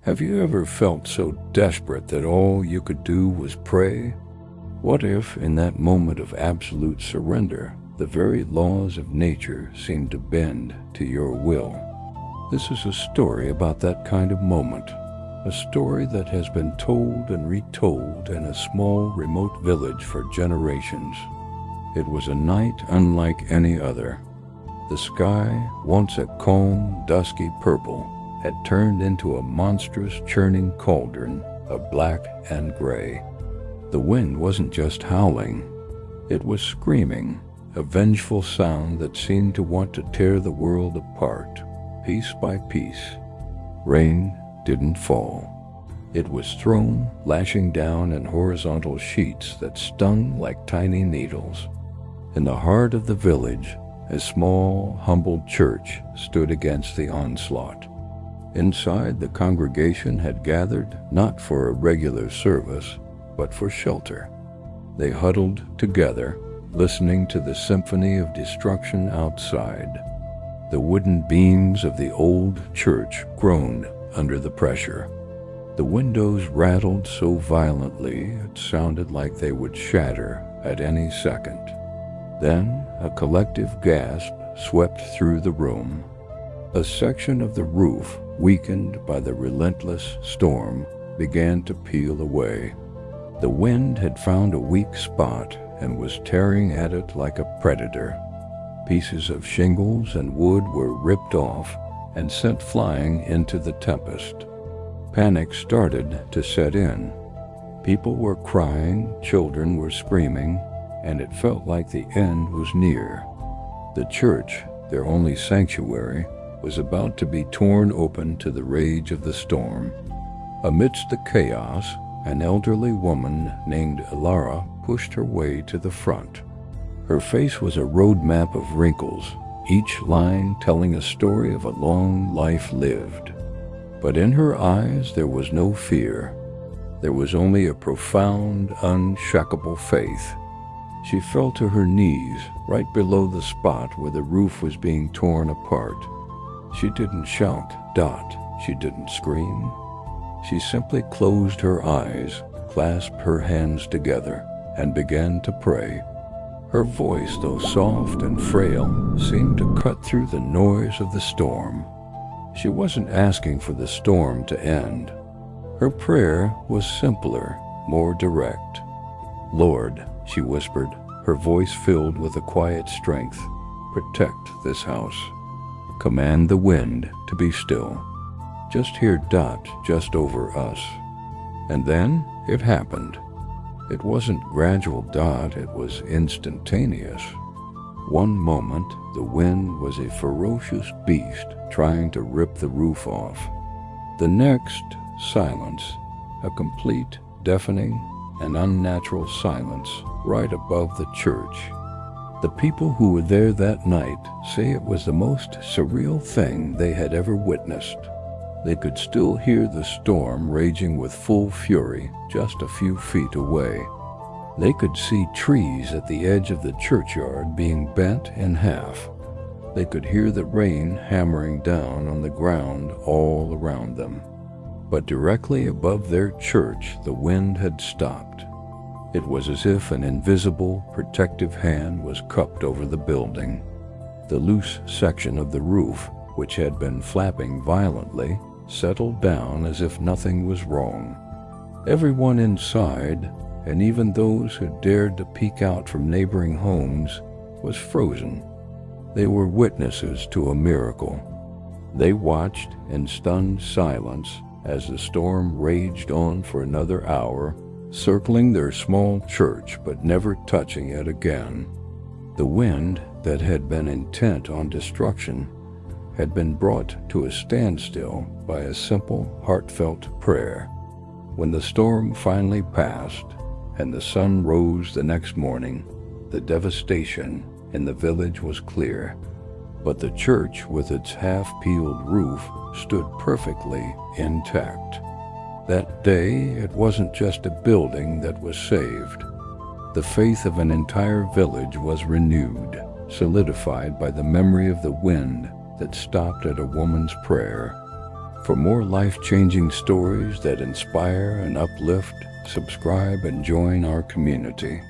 Have you ever felt so desperate that all you could do was pray? What if, in that moment of absolute surrender, the very laws of nature seemed to bend to your will? This is a story about that kind of moment, a story that has been told and retold in a small, remote village for generations. It was a night unlike any other. The sky, once a calm, dusky purple, had turned into a monstrous churning cauldron of black and gray. The wind wasn't just howling, it was screaming, a vengeful sound that seemed to want to tear the world apart, piece by piece. Rain didn't fall. It was thrown, lashing down in horizontal sheets that stung like tiny needles. In the heart of the village, a small, humble church stood against the onslaught. Inside, the congregation had gathered not for a regular service, but for shelter. They huddled together, listening to the symphony of destruction outside. The wooden beams of the old church groaned under the pressure. The windows rattled so violently it sounded like they would shatter at any second. Then a collective gasp swept through the room. A section of the roof, weakened by the relentless storm, began to peel away. The wind had found a weak spot and was tearing at it like a predator. Pieces of shingles and wood were ripped off and sent flying into the tempest. Panic started to set in. People were crying, children were screaming, and it felt like the end was near. The church, their only sanctuary, was about to be torn open to the rage of the storm. Amidst the chaos, an elderly woman named Ilara pushed her way to the front. Her face was a road map of wrinkles, each line telling a story of a long life lived. But in her eyes there was no fear. There was only a profound, unshakable faith. She fell to her knees, right below the spot where the roof was being torn apart. She didn't shout, "Dot." She didn't scream. She simply closed her eyes, clasped her hands together, and began to pray. Her voice, though soft and frail, seemed to cut through the noise of the storm. She wasn't asking for the storm to end. Her prayer was simpler, more direct. "Lord," she whispered, her voice filled with a quiet strength, "protect this house. Command the wind to be still. Just hear Dot just over us." And then it happened. It wasn't gradual, Dot, it was instantaneous. One moment, the wind was a ferocious beast trying to rip the roof off. The next, silence, a complete, deafening, and unnatural silence right above the church. The people who were there that night say it was the most surreal thing they had ever witnessed. They could still hear the storm raging with full fury just a few feet away. They could see trees at the edge of the churchyard being bent in half. They could hear the rain hammering down on the ground all around them. But directly above their church, the wind had stopped. It was as if an invisible, protective hand was cupped over the building. The loose section of the roof, which had been flapping violently, settled down as if nothing was wrong. Everyone inside, and even those who dared to peek out from neighboring homes, was frozen. They were witnesses to a miracle. They watched in stunned silence as the storm raged on for another hour, circling their small church but never touching it again. The wind that had been intent on destruction had been brought to a standstill by a simple, heartfelt prayer. When the storm finally passed and the sun rose the next morning, the devastation in the village was clear. But the church, with its half-peeled roof, stood perfectly intact. That day, it wasn't just a building that was saved. The faith of an entire village was renewed, solidified by the memory of the wind that stopped at a woman's prayer. For more life-changing stories that inspire and uplift, subscribe and join our community.